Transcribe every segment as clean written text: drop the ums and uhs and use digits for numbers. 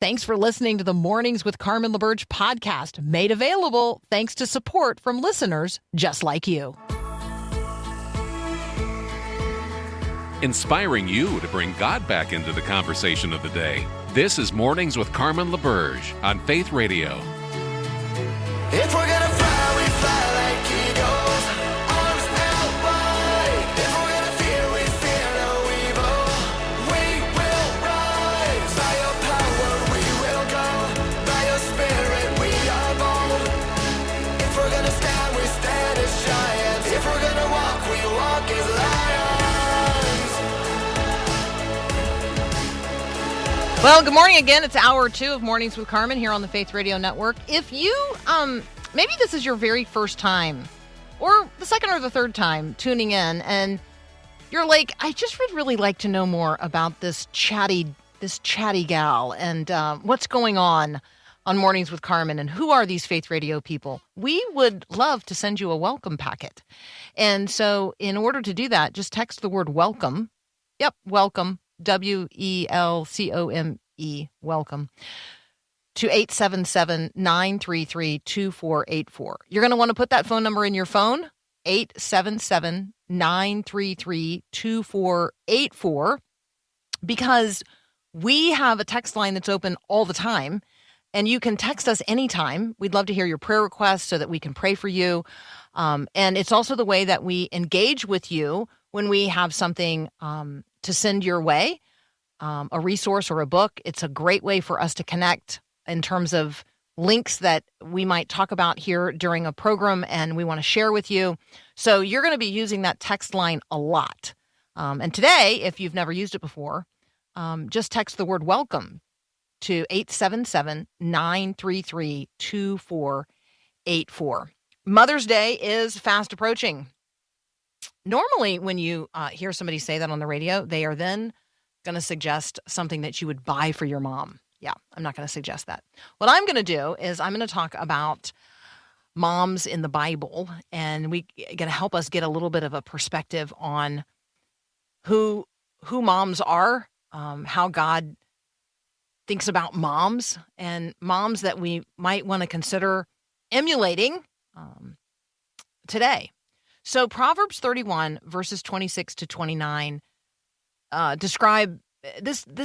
Thanks for listening to the Mornings with Carmen LaBerge podcast, made available thanks to support from listeners just like you. Inspiring you to bring God back into the conversation of the day. This is Mornings with Carmen LaBerge on Faith Radio. If we're gonna fly, we fly like eagles, arms out wide. If we're gonna fear, we fear no evil. We will rise. By your power, we will go. By your spirit, we are bold. If we're gonna stand, we stand as giants. If we're gonna walk, we walk as lions. Well, good morning again. It's hour 2 of Mornings with Carmen here on the Faith Radio Network. If you, maybe this is your very first time or the second or the third time tuning in and you're like, I just would really like to know more about this chatty gal and what's going on Mornings with Carmen and who are these Faith Radio people? We would love to send you a welcome packet. And so in order to do that, just text the word welcome. Yep, welcome. WELCOME, welcome, to 877-933-2484. You're going to want to put that phone number in your phone, 877-933-2484, because we have a text line that's open all the time, and you can text us anytime. We'd love to hear your prayer requests so that we can pray for you. And it's also the way that we engage with you when we have something to send your way, a resource or a book. It's a great way for us to connect in terms of links that we might talk about here during a program and we want to share with you. So you're going to be using that text line a lot. And today, if you've never used it before, just text the word welcome to 877-933-2484. Mother's Day is fast approaching. Normally, when you hear somebody say that on the radio, they are then going to suggest something that you would buy for your mom. Yeah, I'm not going to suggest that. What I'm going to do is I'm going to talk about moms in the Bible, and we're going to help us get a little bit of a perspective on who moms are, how God thinks about moms, and moms that we might want to consider emulating today. So Proverbs 31, verses 26 to 29, this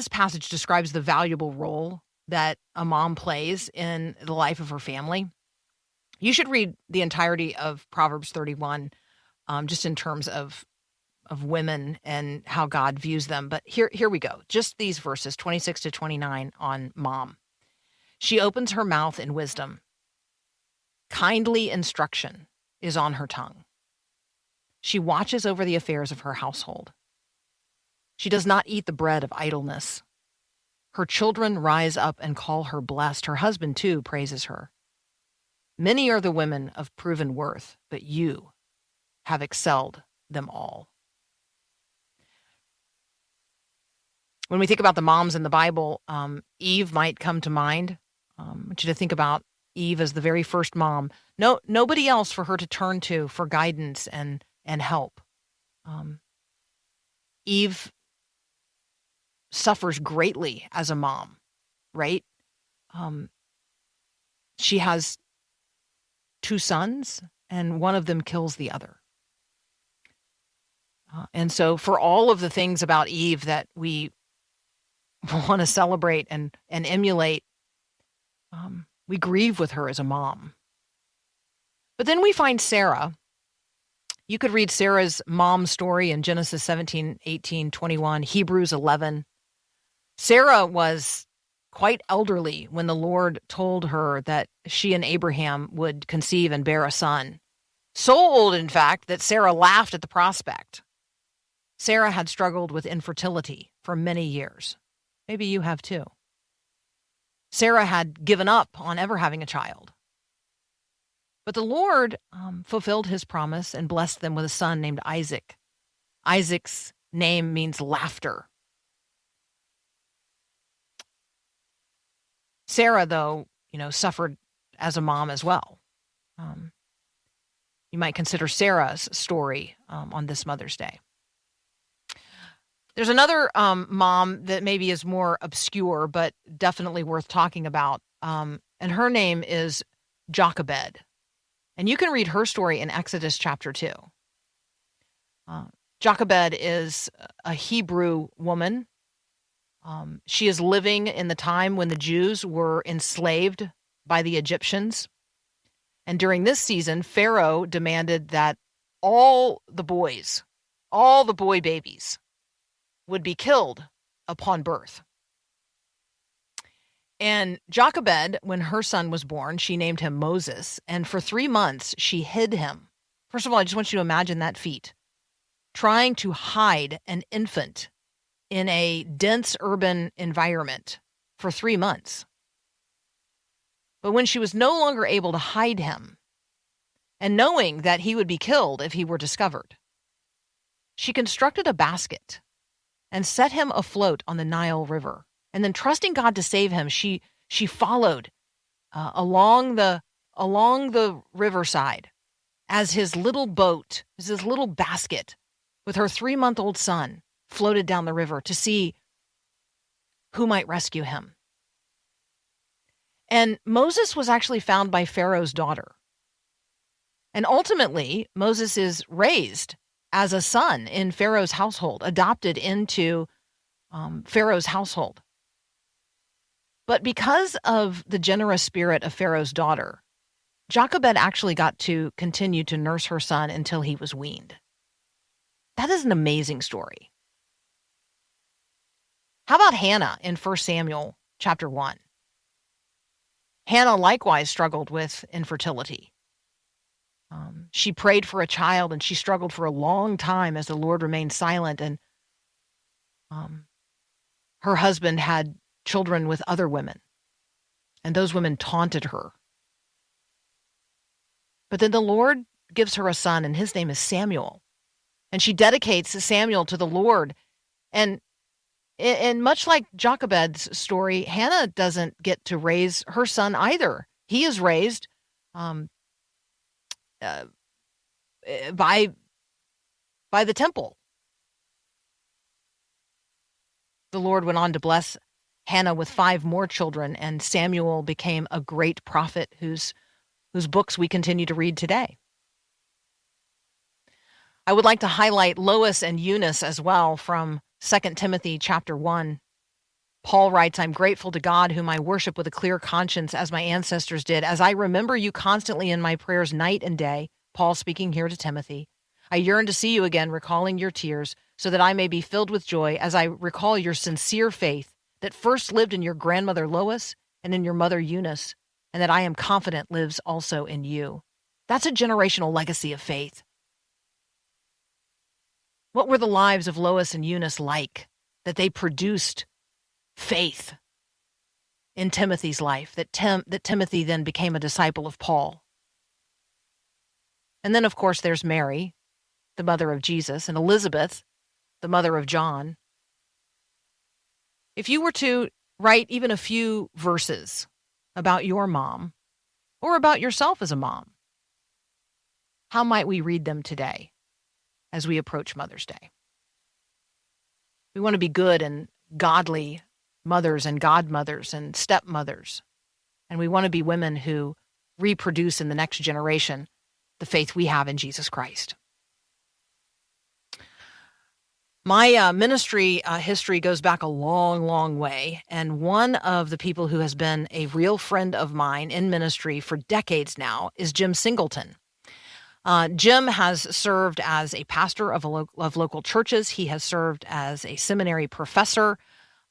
passage describes the valuable role that a mom plays in the life of her family. You should read the entirety of Proverbs 31, just in terms of women and how God views them. But here we go. Just these verses, 26 to 29 on mom. She opens her mouth in wisdom. Kindly instruction is on her tongue. She watches over the affairs of her household. She does not eat the bread of idleness. Her children rise up and call her blessed. Her husband, too, praises her. Many are the women of proven worth, but you have excelled them all. When we think about the moms in the Bible, Eve might come to mind. I want you to think about Eve as the very first mom. Nobody else for her to turn to for guidance and help. Eve suffers greatly as a mom, right? She has 2 sons, and one of them kills the other. And so for all of the things about Eve that we want to celebrate and emulate, we grieve with her as a mom. But then we find Sarah. You could read Sarah's mom story in Genesis 17, 18, 21, Hebrews 11. Sarah was quite elderly when the Lord told her that she and Abraham would conceive and bear a son. So old, in fact, that Sarah laughed at the prospect. Sarah had struggled with infertility for many years. Maybe you have too. Sarah had given up on ever having a child. But the Lord fulfilled his promise and blessed them with a son named Isaac. Isaac's name means laughter. Sarah, though, suffered as a mom as well. You might consider Sarah's story on this Mother's Day. There's another mom that maybe is more obscure, but definitely worth talking about. And her name is Jochebed. And you can read her story in Exodus chapter 2. Jochebed is a Hebrew woman. She is living in the time when the Jews were enslaved by the Egyptians. And during this season, Pharaoh demanded that all the boy babies, would be killed upon birth. And Jochebed, when her son was born, she named him Moses. And for 3 months, she hid him. First of all, I just want you to imagine that feat. Trying to hide an infant in a dense urban environment for 3 months. But when she was no longer able to hide him, and knowing that he would be killed if he were discovered, she constructed a basket and set him afloat on the Nile River. And then, trusting God to save him, she followed along the riverside as his little boat, as his little basket with her 3-month-old son floated down the river to see who might rescue him. And Moses was actually found by Pharaoh's daughter. And ultimately, Moses is raised as a son in Pharaoh's household, adopted into Pharaoh's household. But because of the generous spirit of Pharaoh's daughter, Jochebed actually got to continue to nurse her son until he was weaned. That is an amazing story. How about Hannah in 1 Samuel chapter 1? Hannah likewise struggled with infertility. She prayed for a child, and she struggled for a long time as the Lord remained silent, and her husband had children with other women, and those women taunted her. But then the Lord gives her a son, and his name is Samuel, and she dedicates Samuel to the Lord. And much like Jochebed's story, Hannah doesn't get to raise her son either. He is raised by the temple. The Lord went on to bless Hannah with 5 more children, and Samuel became a great prophet whose books we continue to read today. I would like to highlight Lois and Eunice as well from 2 Timothy chapter 1. Paul writes, "I'm grateful to God, whom I worship with a clear conscience, as my ancestors did. As I remember you constantly in my prayers night and day," Paul speaking here to Timothy, "I yearn to see you again, recalling your tears, so that I may be filled with joy as I recall your sincere faith that first lived in your grandmother Lois and in your mother Eunice, and that I am confident lives also in you." That's a generational legacy of faith. What were the lives of Lois and Eunice like, that they produced faith in Timothy's life, that Timothy then became a disciple of Paul? And then, of course, there's Mary, the mother of Jesus, and Elizabeth, the mother of John. If you were to write even a few verses about your mom or about yourself as a mom, how might we read them today as we approach Mother's Day? We want to be good and godly mothers and godmothers and stepmothers. And we want to be women who reproduce in the next generation the faith we have in Jesus Christ. My ministry history goes back a long, long way. And one of the people who has been a real friend of mine in ministry for decades now is Jim Singleton. Jim has served as a pastor of local churches. He has served as a seminary professor,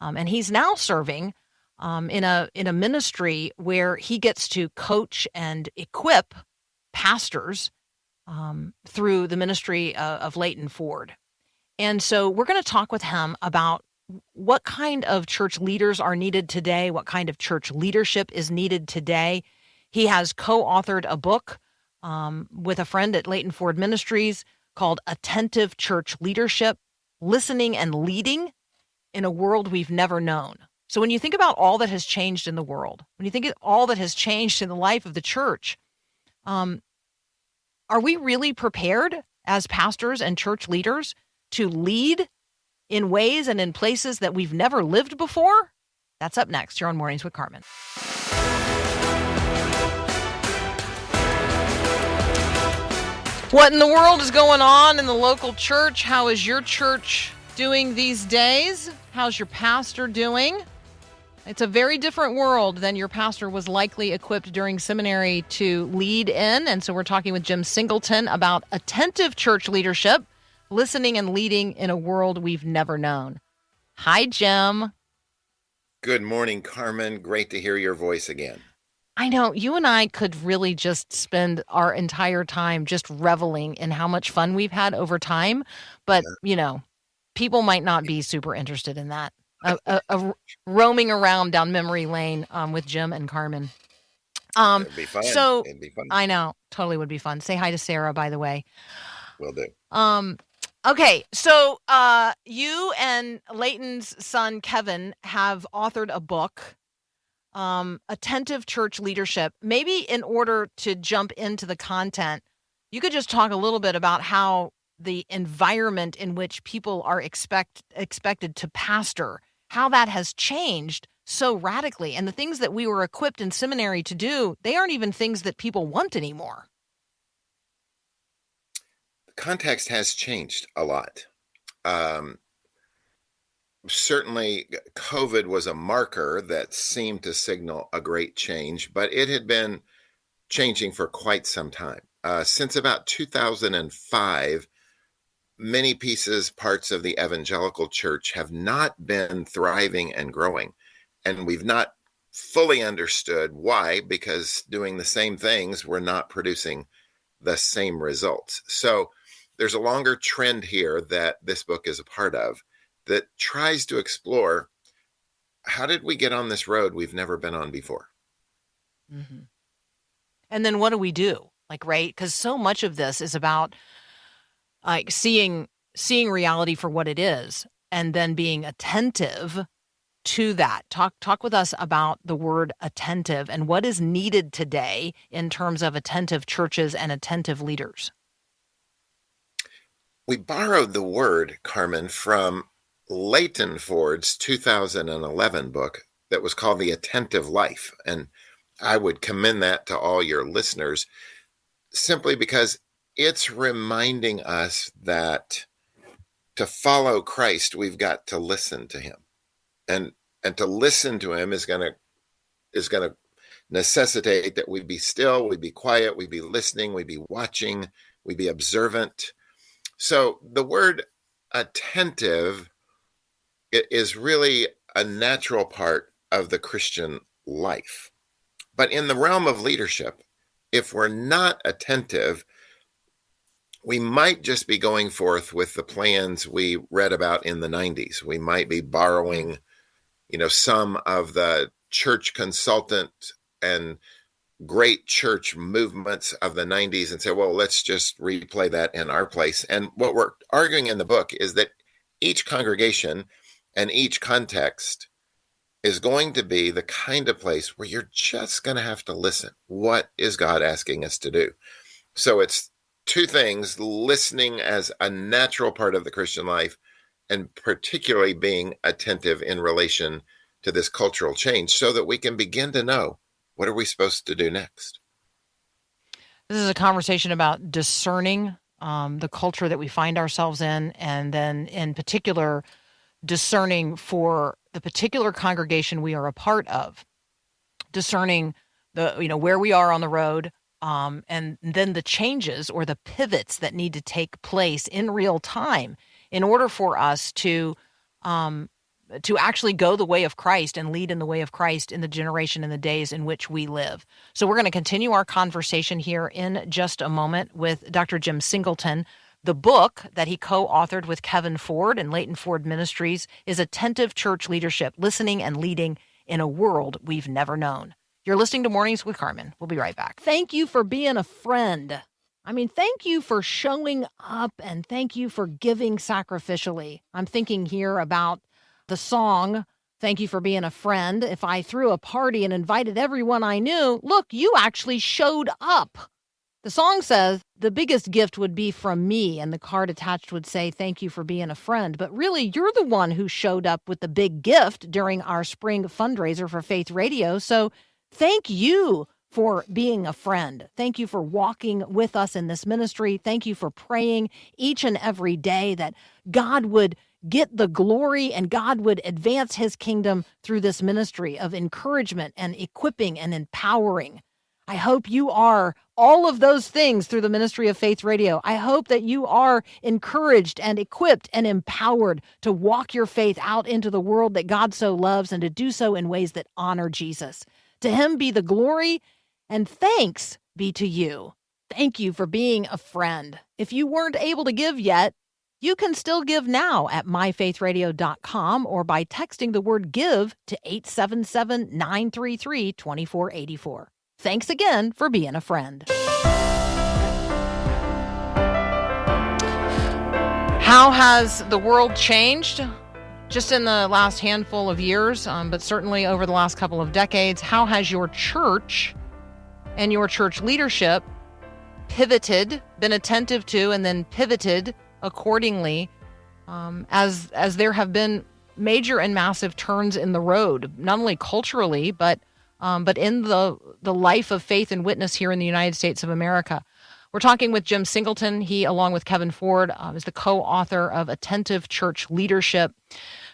and he's now serving in a ministry where he gets to coach and equip pastors through the ministry of Leighton Ford. And so we're going to talk with him about what kind of church leaders are needed today, what kind of church leadership is needed today. He has co-authored a book with a friend at Leighton Ford Ministries called Attentive Church Leadership, Listening and Leading in a World We've Never Known. So when you think about all that has changed in the world, when you think of all that has changed in the life of the church, are we really prepared as pastors and church leaders to lead in ways and in places that we've never lived before? That's up next here on Mornings with Carmen. What in the world is going on in the local church? How is your church doing these days? How's your pastor doing? It's a very different world than your pastor was likely equipped during seminary to lead in. And so we're talking with Jim Singleton about attentive church leadership, listening and leading in a world we've never known. Hi, Jim. Good morning, Carmen. Great to hear your voice again. I know you and I could really just spend our entire time just reveling in how much fun we've had over time. But, people might not be super interested in that. Roaming around down memory lane with Jim and Carmen. It'd be fun. It'd be fun. I know. Totally would be fun. Say hi to Sarah, by the way. Will do. Okay, so you and Leighton's son, Kevin, have authored a book, Attentive Church Leadership. Maybe in order to jump into the content, you could just talk a little bit about how the environment in which people are expected to pastor, how that has changed so radically. And the things that we were equipped in seminary to do, they aren't even things that people want anymore. The context has changed a lot. Certainly, COVID was a marker that seemed to signal a great change, but it had been changing for quite some time. Since about 2005, many parts of the evangelical church have not been thriving and growing. And we've not fully understood why, because doing the same things, we're not producing the same results. So there's a longer trend here that this book is a part of that tries to explore, how did we get on this road we've never been on before? Mm-hmm. And then what do we do? Right? Because so much of this is about seeing reality for what it is and then being attentive to that. Talk with us about the word attentive and what is needed today in terms of attentive churches and attentive leaders. We borrowed the word, Carmen, from Leighton Ford's 2011 book that was called The Attentive Life. And I would commend that to all your listeners simply because it's reminding us that to follow Christ, we've got to listen to him. And to listen to him is going to necessitate that we be still, we be quiet, we be listening, we be watching, we be observant. So the word attentive is really a natural part of the Christian life. But in the realm of leadership, if we're not attentive, we might just be going forth with the plans we read about in the 90s. We might be borrowing, some of the church consultant and great church movements of the 90s and say, well, let's just replay that in our place. And what we're arguing in the book is that each congregation and each context is going to be the kind of place where you're just going to have to listen. What is God asking us to do? So it's two things: listening as a natural part of the Christian life, and particularly being attentive in relation to this cultural change so that we can begin to know, what are we supposed to do next? This is a conversation about discerning the culture that we find ourselves in, and then in particular, discerning for the particular congregation we are a part of, discerning where we are on the road, and then the changes or the pivots that need to take place in real time in order for us to actually go the way of Christ and lead in the way of Christ in the generation and the days in which we live. So we're going to continue our conversation here in just a moment with Dr. Jim Singleton. The book that he co-authored with Kevin Ford and Leighton Ford Ministries is Attentive Church Leadership, Listening and Leading in a World We've Never Known. You're listening to Mornings with Carmen. We'll be right back. Thank you for being a friend. Thank you for showing up, and thank you for giving sacrificially. I'm thinking here about the song, Thank You for Being a Friend. If I threw a party and invited everyone I knew, look, you actually showed up. The song says the biggest gift would be from me, and the card attached would say, thank you for being a friend. But really, you're the one who showed up with the big gift during our spring fundraiser for Faith Radio. So thank you for being a friend. Thank you for walking with us in this ministry. Thank you for praying each and every day that God would get the glory and God would advance his kingdom through this ministry of encouragement and equipping and empowering. I hope you are all of those things through the ministry of Faith Radio. I hope that you are encouraged and equipped and empowered to walk your faith out into the world that God so loves and to do so in ways that honor Jesus. To him be the glory and thanks be to you. Thank you for being a friend. If you weren't able to give yet, you can still give now at myfaithradio.com or by texting the word give to 877-933-2484. Thanks again for being a friend. How has the world changed? Just in the last handful of years, but certainly over the last couple of decades, how has your church and your church leadership pivoted, been attentive to, and then pivoted accordingly as there have been major and massive turns in the road, not only culturally, but in the life of faith and witness here in the United States of America. We're talking with Jim Singleton. He, along with Kevin Ford, is the co-author of Attentive Church Leadership.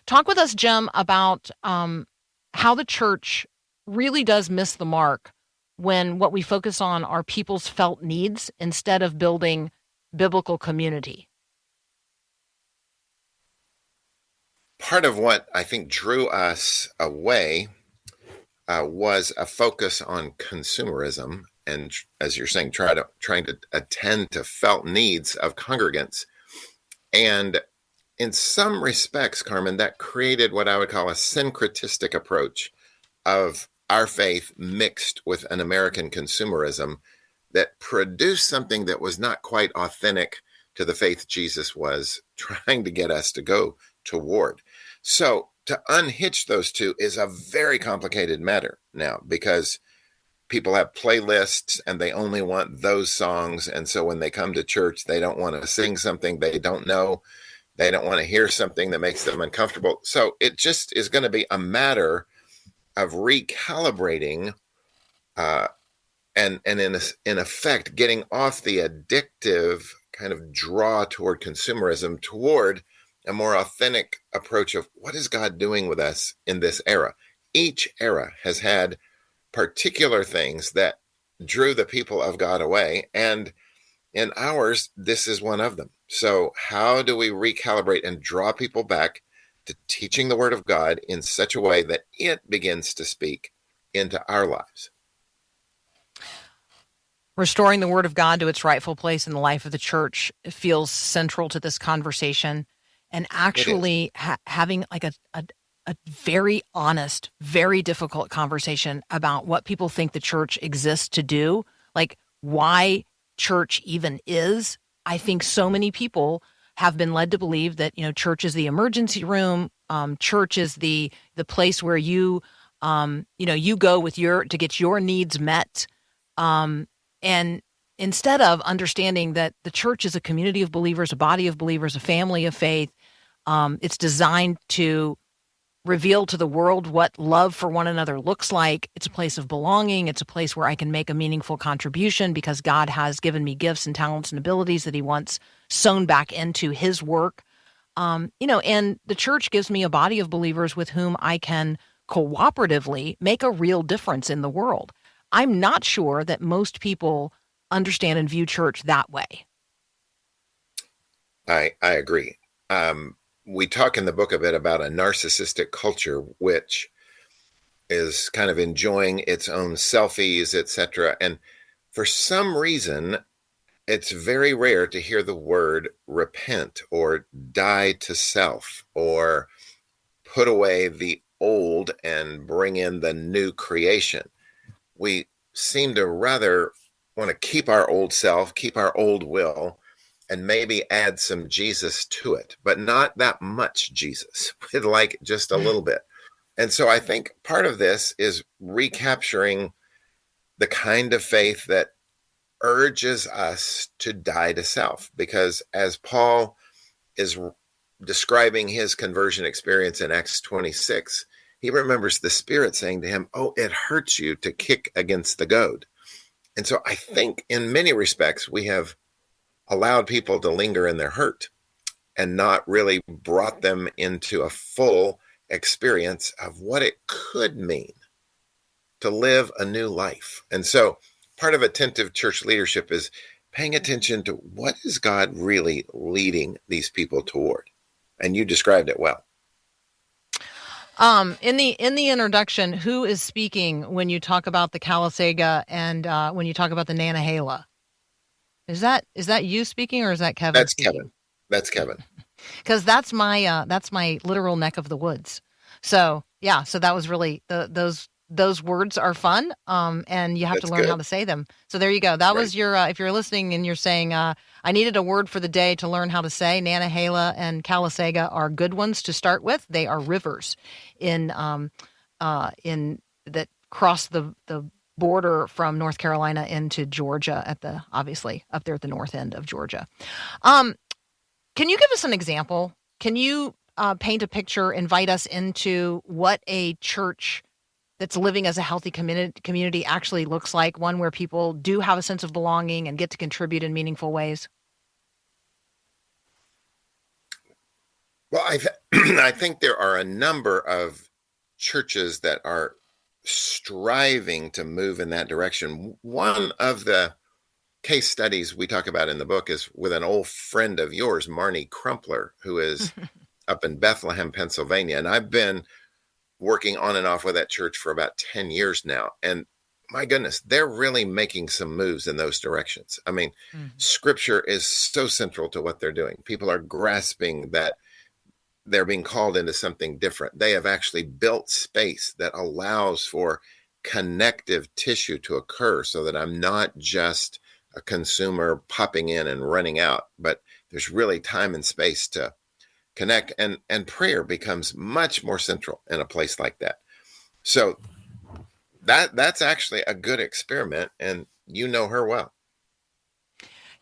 Talk with us, Jim, about how the church really does miss the mark when what we focus on are people's felt needs instead of building biblical community. Part of what I think drew us away was a focus on consumerism and, as you're saying, trying to attend to felt needs of congregants. And in some respects, Carmen, that created what I would call a syncretistic approach of our faith mixed with an American consumerism that produced something that was not quite authentic to the faith Jesus was trying to get us to go toward. So to unhitch those two is a very complicated matter now, because people have playlists and they only want those songs. And so when they come to church, they don't want to sing something they don't know. They don't want to hear something that makes them uncomfortable. So it just is going to be a matter of recalibrating and in effect, getting off the addictive kind of draw toward consumerism toward a more authentic approach of what is God doing with us in this era. Each era has had particular things that drew the people of God away, and in ours, this is one of them. So how do we recalibrate and draw people back to teaching the Word of God in such a way that it begins to speak into our lives? Restoring the Word of God to its rightful place in the life of the church feels central to this conversation. And actually having like a very honest, very difficult conversation about what people think the church exists to do, like why church even is. I think so many people have been led to believe that, church is the emergency room. Church is the place where you go with to get your needs met. And instead of understanding that the church is a community of believers, a body of believers, a family of faith, it's designed to reveal to the world what love for one another looks like. It's a place of belonging. It's a place where I can make a meaningful contribution because God has given me gifts and talents and abilities that he wants sown back into his work. And the church gives me a body of believers with whom I can cooperatively make a real difference in the world. I'm not sure that most people understand and view church that way. I agree. We talk in the book a bit about a narcissistic culture, which is kind of enjoying its own selfies, etc. And for some reason, it's very rare to hear the word repent or die to self or put away the old and bring in the new creation. We seem to rather want to keep our old self, keep our old will, and maybe add some Jesus to it, but not that much Jesus, like just a little bit. And so I think part of this is recapturing the kind of faith that urges us to die to self, because as Paul is describing his conversion experience in Acts 26, he remembers the Spirit saying to him, "Oh, it hurts you to kick against the goad." And so I think in many respects, we have allowed people to linger in their hurt and not really brought them into a full experience of what it could mean to live a new life. And so part of attentive church leadership is paying attention to what is God really leading these people toward. And you described it well. In the introduction, who is speaking when you talk about the Calisaga and when you talk about the Nanahala? Is that you speaking, or is that Kevin That's speaking? Kevin. That's Kevin. Because that's my literal neck of the woods. So yeah, so that was really those words are fun, and you have That's to learn good. how to say them. So there you go. That was your if you're listening and you're saying I needed a word for the day to learn how to say, Nanahala and Calisaga are good ones to start with. They are rivers in that cross the border from North Carolina into Georgia obviously up there at the north end of Georgia. Can you give us an example? Can you paint a picture, invite us into what a church that's living as a healthy community actually looks like, one where people do have a sense of belonging and get to contribute in meaningful ways? Well, I think there are a number of churches that are striving to move in that direction. One of the case studies we talk about in the book is with an old friend of yours, Marnie Crumpler, who is up in Bethlehem, Pennsylvania. And I've been working on and off with that church for about 10 years now. And my goodness, they're really making some moves in those directions. I mean, Scripture is so central to what they're doing. People are grasping that they're being called into something different. They have actually built space that allows for connective tissue to occur so that I'm not just a consumer popping in and running out, but there's really time and space to connect, and prayer becomes much more central in a place like that. So that's actually a good experiment, and you know her well.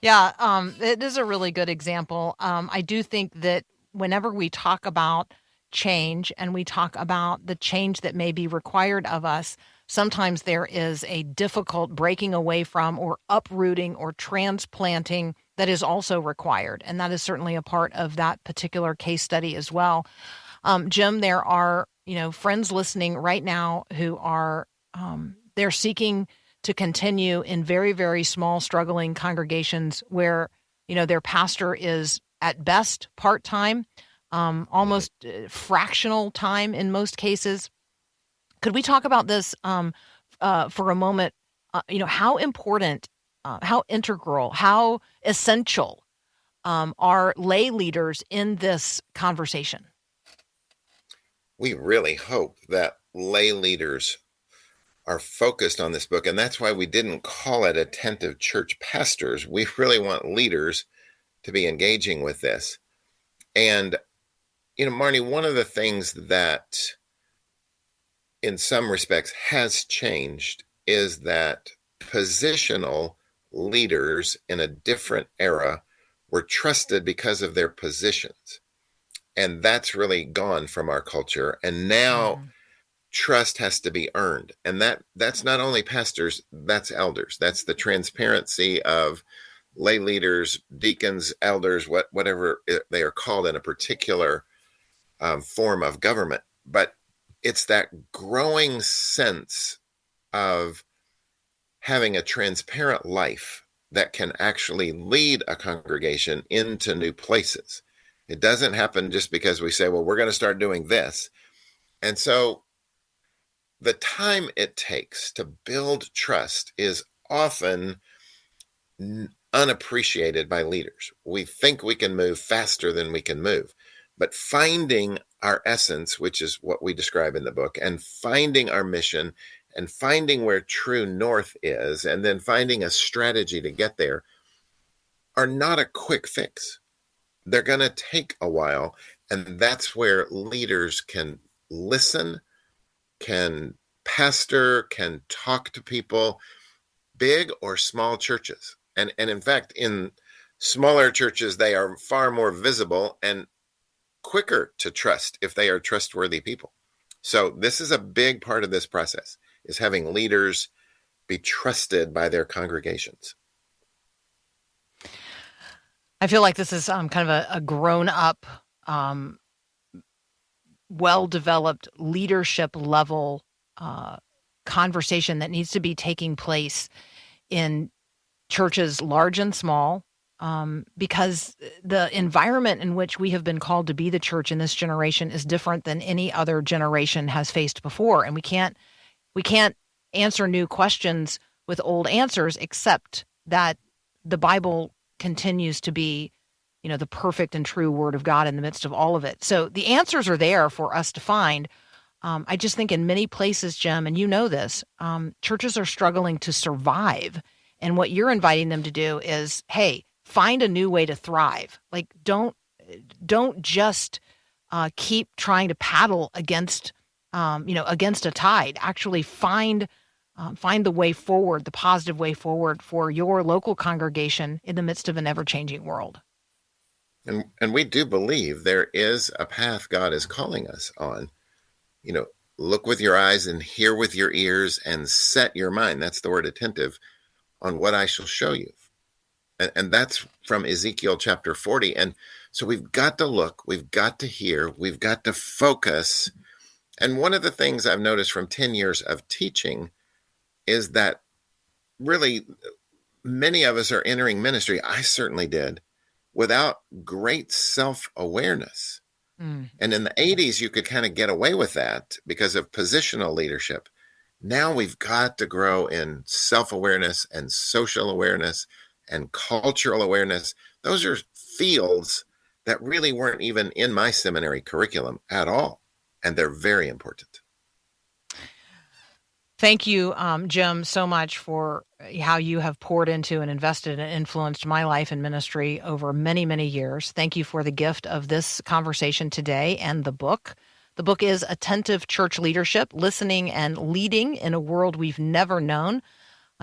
Yeah, it is a really good example. I do think that whenever we talk about change and we talk about the change that may be required of us, sometimes there is a difficult breaking away from or uprooting or transplanting that is also required. And that is certainly a part of that particular case study as well. Jim, there are, friends listening right now who are, they're seeking to continue in very, very small, struggling congregations where, their pastor is at best part-time, almost fractional time in most cases. Could we talk about this for a moment? How important, how integral, how essential are lay leaders in this conversation? We really hope that lay leaders are focused on this book, and that's why we didn't call it Attentive Church Pastors. We really want leaders to be engaging with this. And, Marnie, one of the things that in some respects has changed is that positional leaders in a different era were trusted because of their positions. And that's really gone from our culture. And now trust has to be earned. And that's not only pastors, that's elders. That's the transparency of lay leaders, deacons, elders, whatever they are called in a particular form of government. But it's that growing sense of having a transparent life that can actually lead a congregation into new places. It doesn't happen just because we say, well, we're going to start doing this. And so the time it takes to build trust is often unappreciated by leaders. We think we can move faster than we can move. But finding our essence, which is what we describe in the book, and finding our mission and finding where true north is, and then finding a strategy to get there are not a quick fix. They're going to take a while. And that's where leaders can listen, can pastor, can talk to people, big or small churches. And in fact, in smaller churches, they are far more visible and quicker to trust if they are trustworthy people. So this is a big part of this process, is having leaders be trusted by their congregations. I feel like this is kind of a grown-up, well-developed leadership level conversation that needs to be taking place in churches large and small, because the environment in which we have been called to be the church in this generation is different than any other generation has faced before. And we can't answer new questions with old answers, except that the Bible continues to be, the perfect and true word of God in the midst of all of it. So the answers are there for us to find. I just think in many places, Jim, and you know this, churches are struggling to survive. And what you're inviting them to do is, hey, find a new way to thrive. Like, don't just keep trying to paddle against a tide. Actually find the way forward, the positive way forward for your local congregation in the midst of an ever-changing world. And we do believe there is a path God is calling us on. Look with your eyes and hear with your ears and set your mind. That's the word attentive, on what I shall show you. And that's from Ezekiel chapter 40. And so we've got to look, we've got to hear, we've got to focus. And one of the things I've noticed from 10 years of teaching is that really many of us are entering ministry, I certainly did, without great self-awareness. And in the 80s, you could kind of get away with that because of positional leadership. Now we've got to grow in self-awareness and social awareness and cultural awareness. Those are fields that really weren't even in my seminary curriculum at all. And they're very important. Thank you, Jim, so much for how you have poured into and invested and influenced my life and ministry over many, many years. Thank you for the gift of this conversation today and the book. The book is Attentive Church Leadership, Listening and Leading in a World We've Never Known.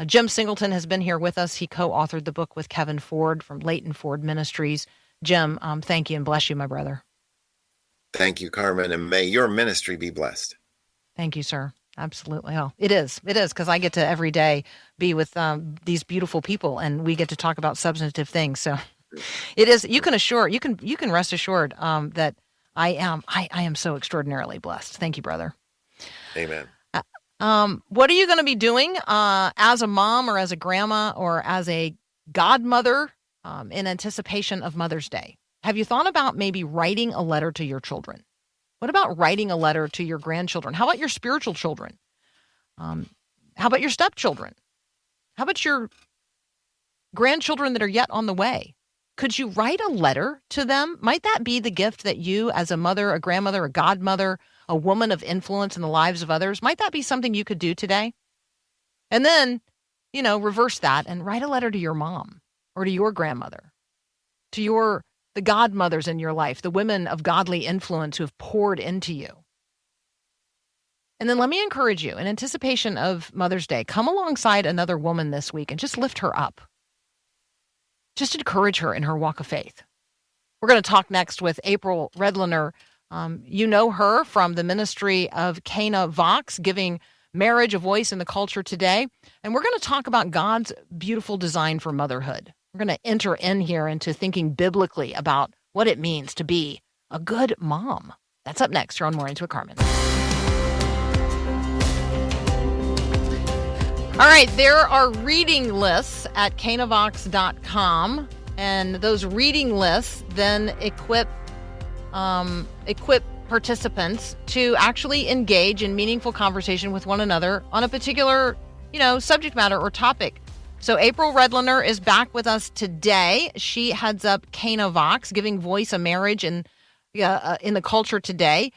Jim Singleton has been here with us. He co-authored the book with Kevin Ford from Leighton Ford Ministries. Jim, thank you and bless you, my brother. Thank you, Carmen, and may your ministry be blessed. Thank you, sir. Absolutely. Oh, it is, because I get to every day be with these beautiful people, and we get to talk about substantive things. So it is. You can rest assured that I am so extraordinarily blessed. Thank you, brother. Amen. What are you going to be doing as a mom or as a grandma or as a godmother in anticipation of Mother's Day? Have you thought about maybe writing a letter to your children? What about writing a letter to your grandchildren? How about your spiritual children? How about your stepchildren? How about your grandchildren that are yet on the way? Could you write a letter to them? Might that be the gift that you, as a mother, a grandmother, a godmother, a woman of influence in the lives of others, might that be something you could do today? And then, reverse that and write a letter to your mom or to your grandmother, to the godmothers in your life, the women of godly influence who have poured into you. And then let me encourage you, in anticipation of Mother's Day, come alongside another woman this week and just lift her up. Just encourage her in her walk of faith. We're going to talk next with April Readliner. You know her from the ministry of Cana Vox, giving marriage a voice in the culture today. And we're going to talk about God's beautiful design for motherhood. We're going to enter in here into thinking biblically about what it means to be a good mom. That's up next. You're on Mornings with Carmen. All right, there are reading lists at canavox.com, and those reading lists then equip participants to actually engage in meaningful conversation with one another on a particular, subject matter or topic. So April Readliner is back with us today. She heads up Cana Vox, giving voice a marriage in the culture today.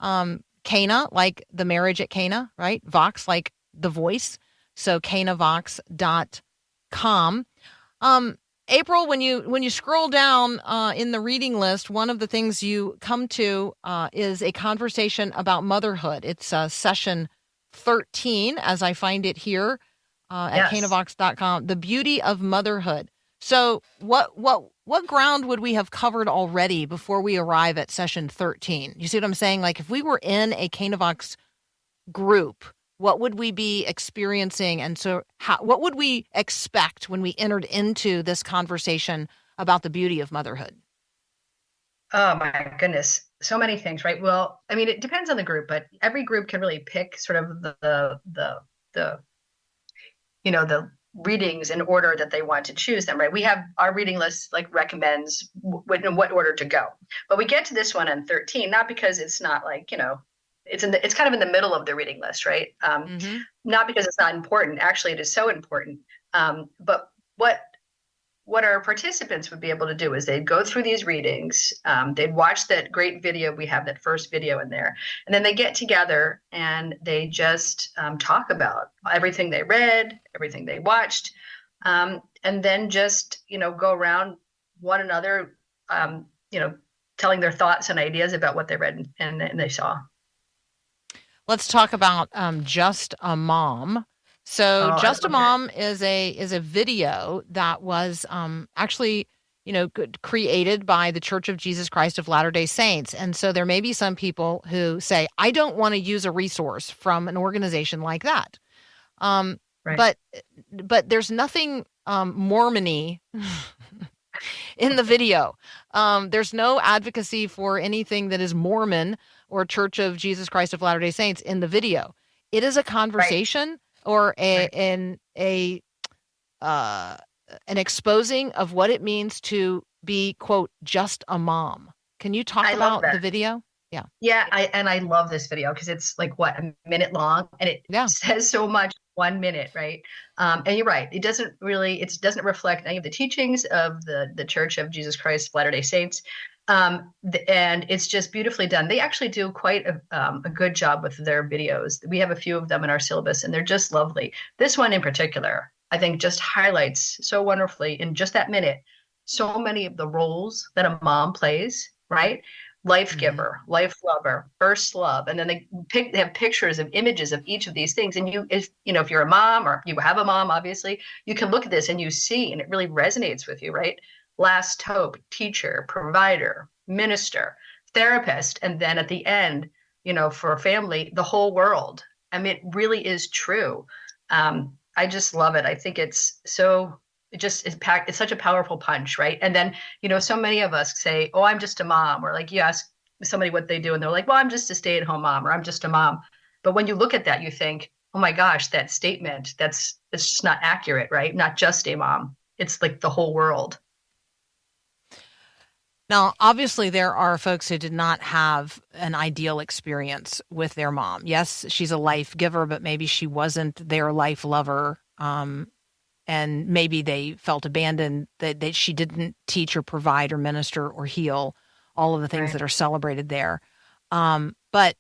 Cana, like the marriage at Cana, right? Vox, like the voice. So canavox.com. April, when you scroll down in the reading list, one of the things you come to is a conversation about motherhood. It's session 13, as I find it here. at Yes. canavox.com. The beauty of motherhood. So what ground would we have covered already before we arrive at session 13? You see what I'm saying? Like if we were in a Canavox group, what would we be experiencing? And so what would we expect when we entered into this conversation about the beauty of motherhood? Oh my goodness. So many things, right? Well, I mean, it depends on the group, but every group can really pick sort of the the readings in order that they want to choose them, right? We have our reading list like recommends in what order to go. But we get to this one on 13, not because it's not like, it's kind of in the middle of the reading list, right? Not because it's not important. Actually, it is so important. But what our participants would be able to do is they'd go through these readings, they'd watch that great video. We have that first video in there, and then they get together and they just talk about everything they read, everything they watched, and then just go around one another, telling their thoughts and ideas about what they read and they saw. Let's talk about Just a Mom. So Just a Mom is a video that was actually, created by the Church of Jesus Christ of Latter-day Saints. And so there may be some people who say, I don't want to use a resource from an organization like that. Right. But there's nothing Mormon-y in the video. There's no advocacy for anything that is Mormon or Church of Jesus Christ of Latter-day Saints in the video. It is a conversation. Right. Or an exposing of what it means to be, quote, just a mom. Can you talk about the video? Yeah. Yeah. I love this video because it's like a minute long and it says so much in 1 minute. Right. And you're right. It doesn't reflect any of the teachings of the Church of Jesus Christ of Latter-day Saints. And it's just beautifully done. They actually do quite a good job with their videos. We have a few of them in our syllabus, and they're just lovely. This one in particular, I think, just highlights so wonderfully in just that minute so many of the roles that a mom plays. Right, life giver, life lover, first love, and then they have pictures of images of each of these things. And if you're a mom or you have a mom, obviously, you can look at this and you see, and it really resonates with you, right? Last hope, teacher, provider, minister, therapist, and then at the end, for a family, the whole world. I mean, it really is true. I just love it. I think it's packed. It's such a powerful punch, right? And then, so many of us say, "Oh, I'm just a mom," or like you ask somebody what they do, and they're like, "Well, I'm just a stay-at-home mom," or "I'm just a mom." But when you look at that, you think, "Oh my gosh, that statement, it's just not accurate, right? Not just a mom. It's like the whole world." Now, obviously, there are folks who did not have an ideal experience with their mom. Yes, she's a life giver, but maybe she wasn't their life lover. And maybe they felt abandoned, that she didn't teach or provide or minister or heal, all of the things that are celebrated there. But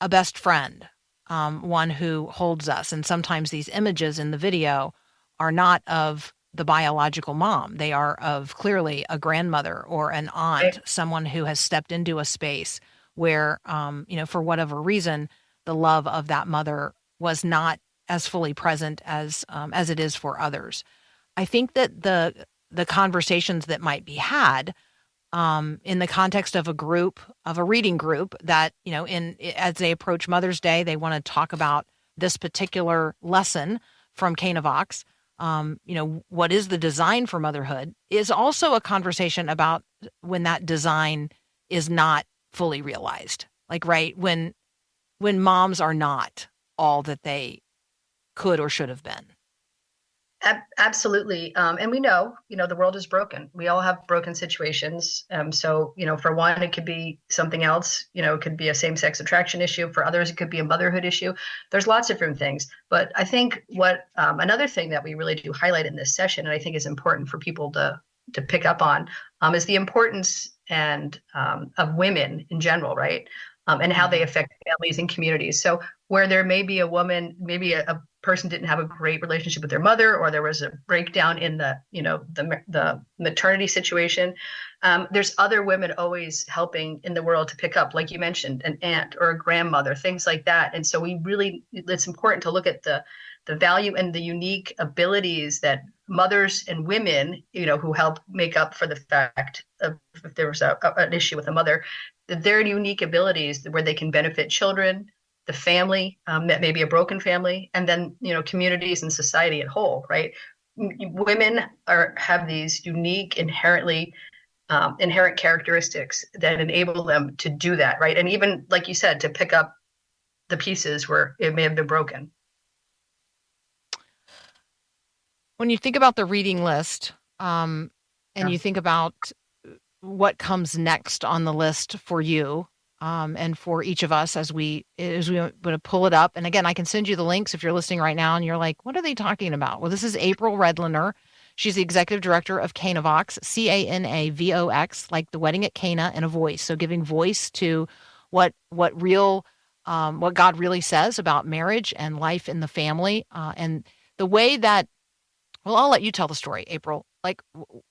a best friend, one who holds us. And sometimes these images in the video are not of the biological mom. They are of clearly a grandmother or an aunt, someone who has stepped into a space where, for whatever reason, the love of that mother was not as fully present as it is for others. I think that the conversations that might be had in the context of a reading group that, as they approach Mother's Day, they want to talk about this particular lesson from Canavox. What is the design for motherhood is also a conversation about when that design is not fully realized. Like, right, when moms are not all that they could or should have been. Absolutely. And we know, the world is broken. We all have broken situations. So, for one, it could be something else. It could be a same-sex attraction issue. For others, it could be a motherhood issue. There's lots of different things. But I think another thing that we really do highlight in this session, and I think is important for people to pick up on, is the importance of women in general, right? and how they affect families and communities. So where there may be a woman, maybe a person didn't have a great relationship with their mother, or there was a breakdown in the maternity situation, there's other women always helping in the world to pick up, like you mentioned, an aunt or a grandmother, things like that. And so it's important to look at the value and the unique abilities that mothers and women, who help make up for the fact of if there was an issue with a mother, that their unique abilities where they can benefit children, the family, that may be a broken family, and then, communities and society at whole, right? Women have these unique inherent characteristics that enable them to do that, right? And even, like you said, to pick up the pieces where it may have been broken. When you think about the reading list, and you think about what comes next on the list for you, and for each of us as we want to pull it up. And again, I can send you the links if you're listening right now and you're like, what are they talking about? Well, this is April Readliner. She's the executive director of Canavox, Canavox, like the wedding at Cana, and a voice. So giving voice to what God really says about marriage and life in the family, and the way that. Well, I'll let you tell the story, April. Like,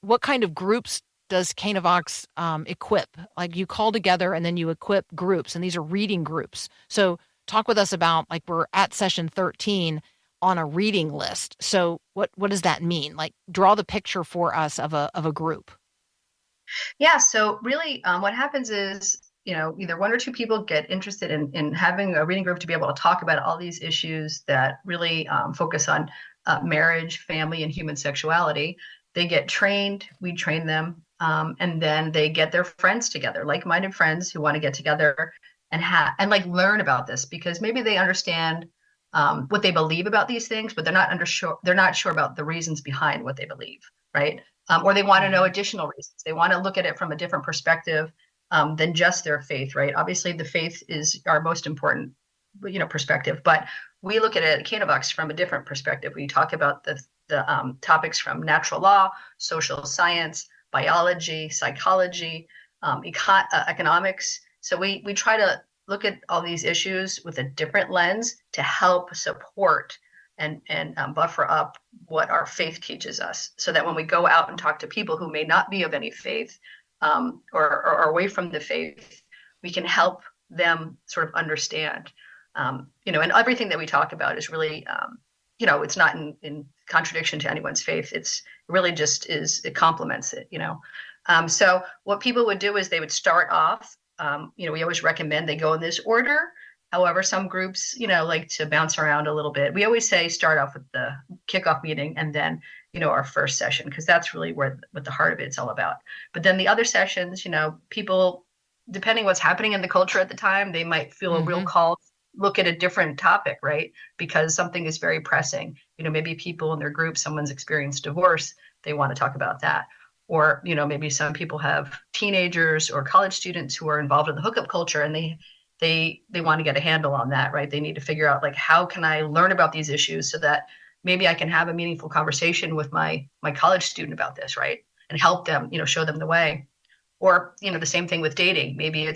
what kind of groups does Canavox equip? Like, you call together and then you equip groups, and these are reading groups. So talk with us about, like, we're at session 13 on a reading list. So what does that mean? Like, draw the picture for us of a group. Yeah. So really, what happens is, either one or two people get interested in having a reading group to be able to talk about all these issues that really focus on marriage, family, and human sexuality. They get trained, we train them, and then they get their friends together, like-minded friends who want to get together and like learn about this, because maybe they understand what they believe about these things, but they're not sure about the reasons behind what they believe, right? Or they want to know additional reasons. They want to look at it from a different perspective than just their faith, right? Obviously, the faith is our most important, perspective, but we look at it at Canavox from a different perspective. We talk about the topics from natural law, social science, biology, psychology, economics. So we try to look at all these issues with a different lens to help support and buffer up what our faith teaches us, so that when we go out and talk to people who may not be of any faith, or away from the faith, we can help them sort of understand. And everything that we talk about is really, it's not in contradiction to anyone's faith. It's really just it complements it, So what people would do is they would start off, we always recommend they go in this order. However, some groups, like to bounce around a little bit. We always say start off with the kickoff meeting and then, our first session, because that's really what the heart of it's all about. But then the other sessions, people, depending what's happening in the culture at the time, they might feel a real call look at a different topic, right? Because something is very pressing. Maybe people in their group, someone's experienced divorce, they want to talk about that. Or, maybe some people have teenagers or college students who are involved in the hookup culture, and they want to get a handle on that, right? They need to figure out, like, how can I learn about these issues so that maybe I can have a meaningful conversation with my college student about this, right? And help them, show them the way. Or, the same thing with dating. Maybe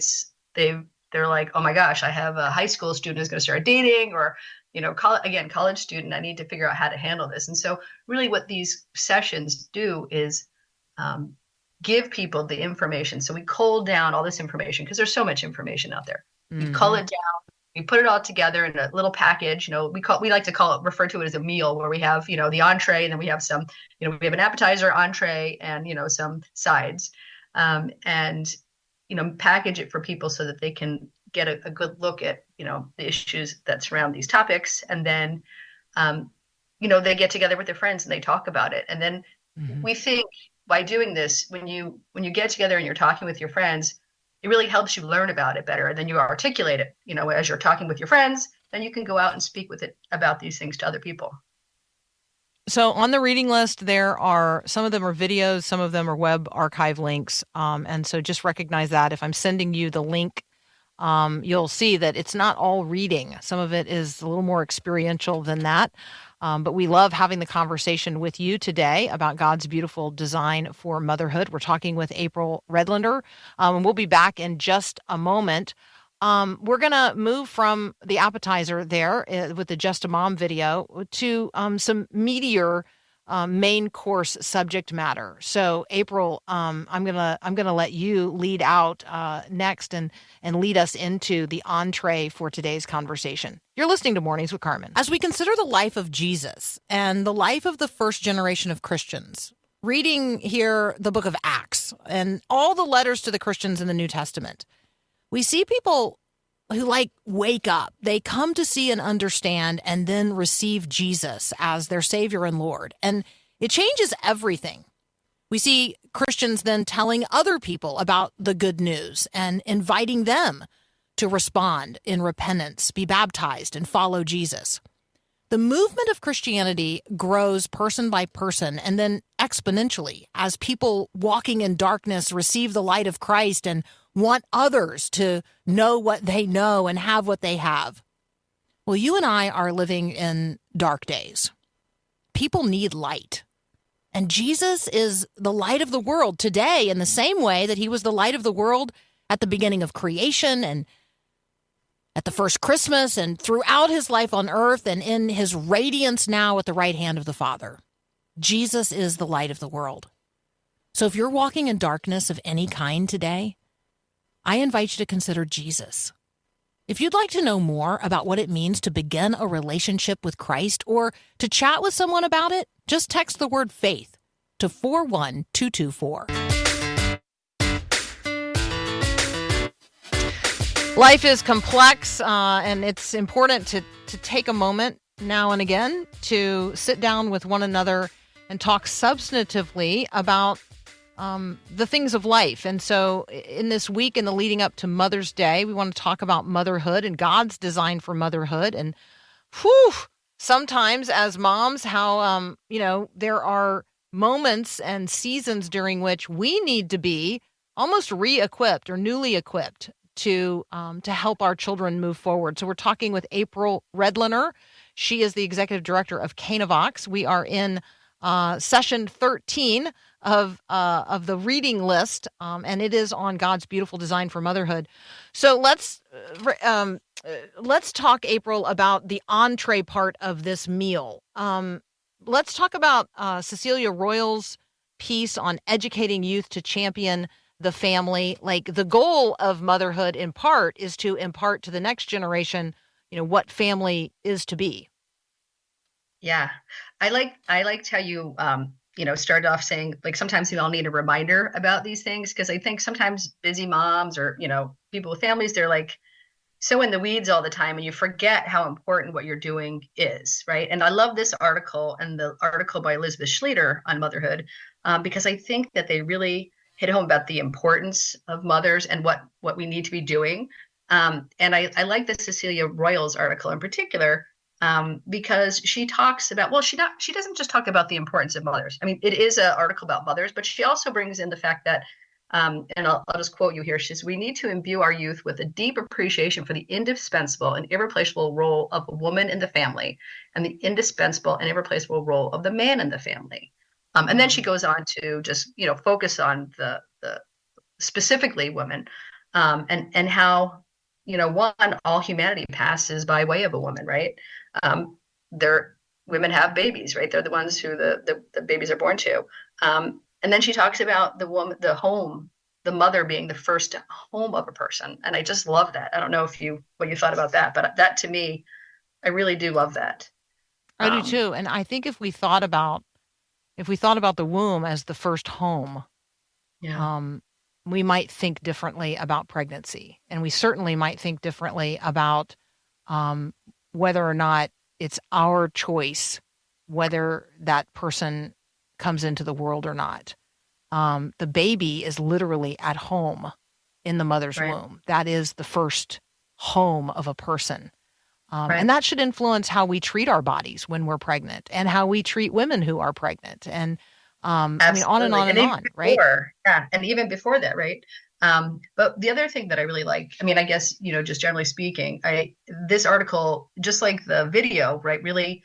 they're like, oh my gosh, I have a high school student who's going to start dating, or, college student, I need to figure out how to handle this. And so really what these sessions do is give people the information. So we cull down all this information, because there's so much information out there. We cull it down, we put it all together in a little package. We like to refer to it as a meal, where we have, the entree, and then we have some, we have an appetizer, entree, and, some sides. And package it for people so that they can get a good look at, the issues that surround these topics. And then, they get together with their friends and they talk about it. And then we think by doing this, when you get together and you're talking with your friends, it really helps you learn about it better. And then you articulate it, as you're talking with your friends, then you can go out and speak about these things to other people. So on the reading list, there are, some of them are videos, some of them are web archive links. And so just recognize that. If I'm sending you the link, you'll see that it's not all reading. Some of it is a little more experiential than that. But we love having the conversation with you today about God's beautiful design for motherhood. We're talking with April Readliner, and we'll be back in just a moment. We're going to move from the appetizer there with the Just a Mom video to some meatier main course subject matter. So April, I'm gonna let you lead out next and lead us into the entree for today's conversation. You're listening to Mornings with Carmen. As we consider the life of Jesus and the life of the first generation of Christians, reading here the book of Acts and all the letters to the Christians in the New Testament, we see people who wake up. They come to see and understand and then receive Jesus as their Savior and Lord. And it changes everything. We see Christians then telling other people about the good news and inviting them to respond in repentance, be baptized, and follow Jesus. The movement of Christianity grows person by person and then exponentially as people walking in darkness receive the light of Christ and want others to know what they know and have what they have. Well, you and I are living in dark days. People need light. And Jesus is the light of the world today in the same way that he was the light of the world at the beginning of creation and at the first Christmas and throughout his life on earth and in his radiance now at the right hand of the Father. Jesus is the light of the world. So if you're walking in darkness of any kind today, I invite you to consider Jesus. If you'd like to know more about what it means to begin a relationship with Christ or to chat with someone about it, just text the word faith to 41224. Life is complex, and it's important to take a moment now and again to sit down with one another and talk substantively about the things of life. And so in this week, in the leading up to Mother's Day, we want to talk about motherhood and God's design for motherhood. And sometimes as moms, how, there are moments and seasons during which we need to be almost re-equipped or newly equipped to help our children move forward. So we're talking with April Readliner. She is the executive director of Canavox. We are in session 13 of the reading list, and it is on God's beautiful design for motherhood. So let's talk, April, about the entree part of this meal. Let's talk about Cecilia Royal's piece on educating youth to champion the family. Like, the goal of motherhood in part is to impart to the next generation, what family is to be. Yeah. I liked how you, started off saying, sometimes we all need a reminder about these things, because I think sometimes busy moms or, people with families, they're so in the weeds all the time, and you forget how important what you're doing is, right? And I love this article and the article by Elizabeth Schleter on motherhood, because I think that they really hit home about the importance of mothers and what we need to be doing. And I like the Cecilia Royals article in particular, because she talks about, she doesn't just talk about the importance of mothers. I mean, it is an article about mothers, but she also brings in the fact that, and I'll just quote you here. She says, "We need to imbue our youth with a deep appreciation for the indispensable and irreplaceable role of a woman in the family and the indispensable and irreplaceable role of the man in the family." And then she goes on to just, focus on the specifically women, and how, one, all humanity passes by way of a woman, right? Women have babies, right? They're the ones who the babies are born to. And then she talks about the woman, the home, the mother being the first home of a person. And I just love that. I don't know what you thought about that, but that, to me, I really do love that. I do too. And I think if we thought about the womb as the first home, we might think differently about pregnancy. And we certainly might think differently about whether or not it's our choice whether that person comes into the world or not. The baby is literally at home in the mother's womb. That is the first home of a person. And that should influence how we treat our bodies when we're pregnant and how we treat women who are pregnant. And on and on and on, right? Yeah. And even before that, right? But the other thing that I really like, I guess, just generally speaking, this article, just like the video, right, really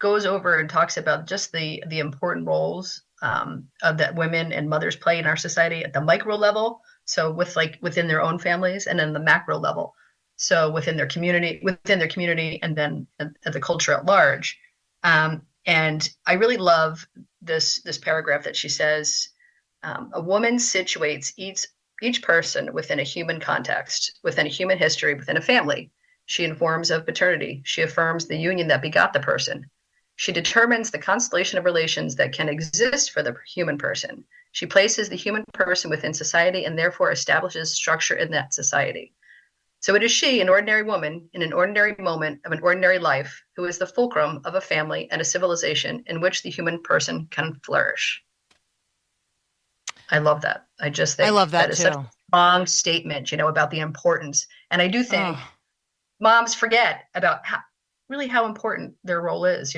goes over and talks about just the important roles of that women and mothers play in our society at the micro level, So within their own families, and then the macro level. So within their community, and then the culture at large. And I really love this paragraph that she says, a woman situates each person within a human context, within a human history, within a family. She informs of paternity. She affirms the union that begot the person. She determines the constellation of relations that can exist for the human person. She places the human person within society and therefore establishes structure in that society. So it is she, an ordinary woman, in an ordinary moment of an ordinary life, who is the fulcrum of a family and a civilization in which the human person can flourish. I love that. I just think I love that is too. such a strong statement, about the importance. And I do think moms forget about how important their role is,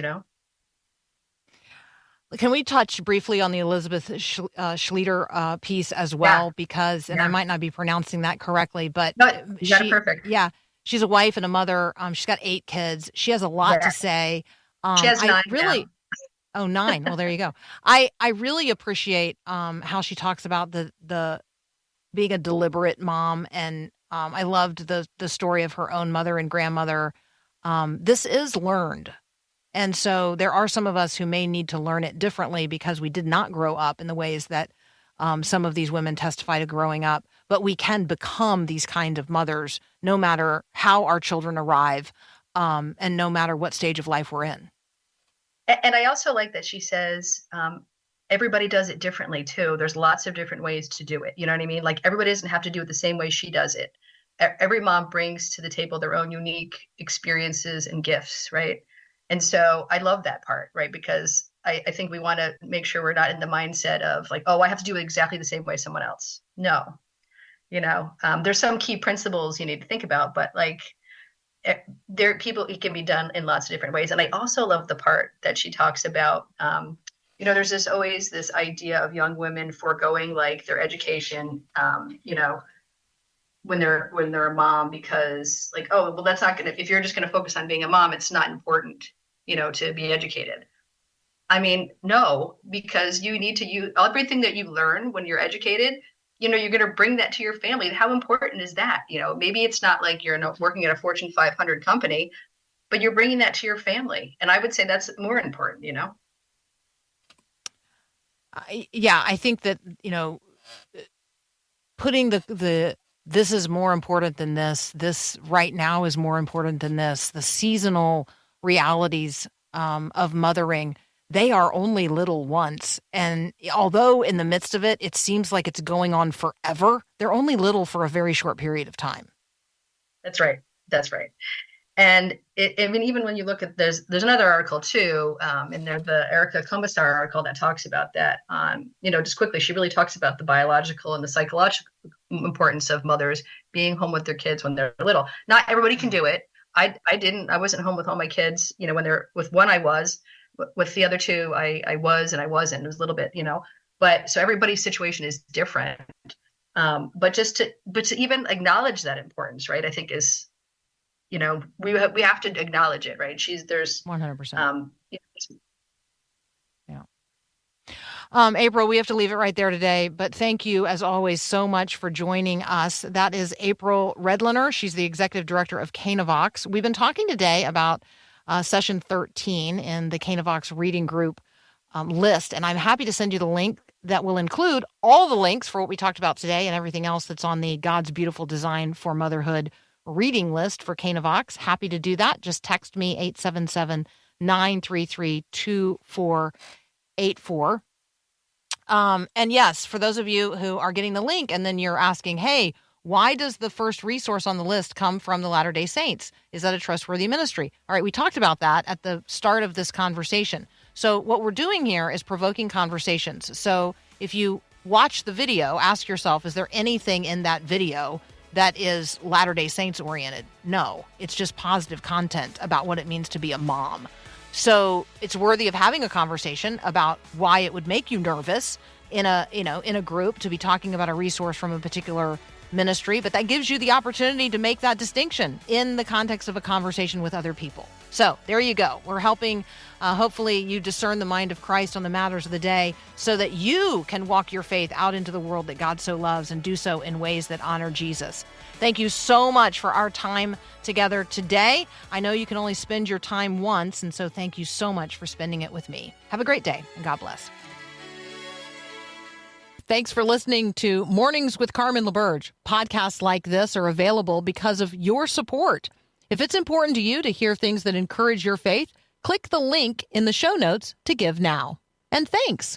Can we touch briefly on the Elizabeth Schleter piece as well? Because, and I might not be pronouncing that correctly, but you got it perfect. Yeah, she's a wife and a mother. She's got 8 kids. She has a lot to say. She has 9 now. Oh, 9. Well, there you go. I really appreciate how she talks about the being a deliberate mom, and I loved the story of her own mother and grandmother. This is learned. And so there are some of us who may need to learn it differently because we did not grow up in the ways that some of these women testify to growing up. But we can become these kind of mothers no matter how our children arrive and no matter what stage of life we're in. And I also like that she says everybody does it differently too. There's lots of different ways to do it. You know what I mean? Like everybody doesn't have to do it the same way she does it. Every mom brings to the table their own unique experiences and gifts, right? And so I love that part, right? Because I think we want to make sure we're not in the mindset of like, oh, I have to do it exactly the same way someone else. No, there's some key principles you need to think about, but like it can be done in lots of different ways. And I also love the part that she talks about, there's always this idea of young women foregoing like their education, when they're a mom, because like, oh, well, that's not if you're just going to focus on being a mom, it's not important, to be educated. I mean, no, because you need to use everything that you learn when you're educated. You're going to bring that to your family. How important is that? Maybe it's not like you're working at a Fortune 500 company, but you're bringing that to your family. And I would say that's more important, I think that, putting this is more important than this right now is more important than this, the seasonal realities of mothering, they are only little once. And although in the midst of it, it seems like it's going on forever, they're only little for a very short period of time. That's right. And even when you look at, there's another article too, in there, the Erica Komisar article that talks about that. Just quickly, she really talks about the biological and the psychological importance of mothers being home with their kids when they're little. Not everybody can do it. I wasn't home with all my kids. When they're with one, I was. With the other two, I was and I wasn't. It was a little bit, But so everybody's situation is different. But to even acknowledge that importance, right? I think is. We have to acknowledge it, right? There's 100%. Yeah. April, we have to leave it right there today, but thank you as always so much for joining us. That is April Readliner. She's the executive director of Canavox. We've been talking today about session 13 in the Canavox reading group list, and I'm happy to send you the link that will include all the links for what we talked about today and everything else that's on the God's Beautiful Design for Motherhood reading list for Canavox. Happy to do that. Just text me 877-933-2484. And yes, for those of you who are getting the link and then you're asking, hey, why does the first resource on the list come from the Latter-day Saints? Is that a trustworthy ministry? All right, we talked about that at the start of this conversation. So what we're doing here is provoking conversations. So if you watch the video, ask yourself, is there anything in that video that is Latter-day Saints oriented? No, it's just positive content about what it means to be a mom. So it's worthy of having a conversation about why it would make you nervous in a group to be talking about a resource from a particular ministry, but that gives you the opportunity to make that distinction in the context of a conversation with other people. So there you go. We're helping, hopefully, you discern the mind of Christ on the matters of the day so that you can walk your faith out into the world that God so loves and do so in ways that honor Jesus. Thank you so much for our time together today. I know you can only spend your time once, and so thank you so much for spending it with me. Have a great day, and God bless. Thanks for listening to Mornings with Carmen LaBerge. Podcasts like this are available because of your support. If it's important to you to hear things that encourage your faith, click the link in the show notes to give now. And thanks.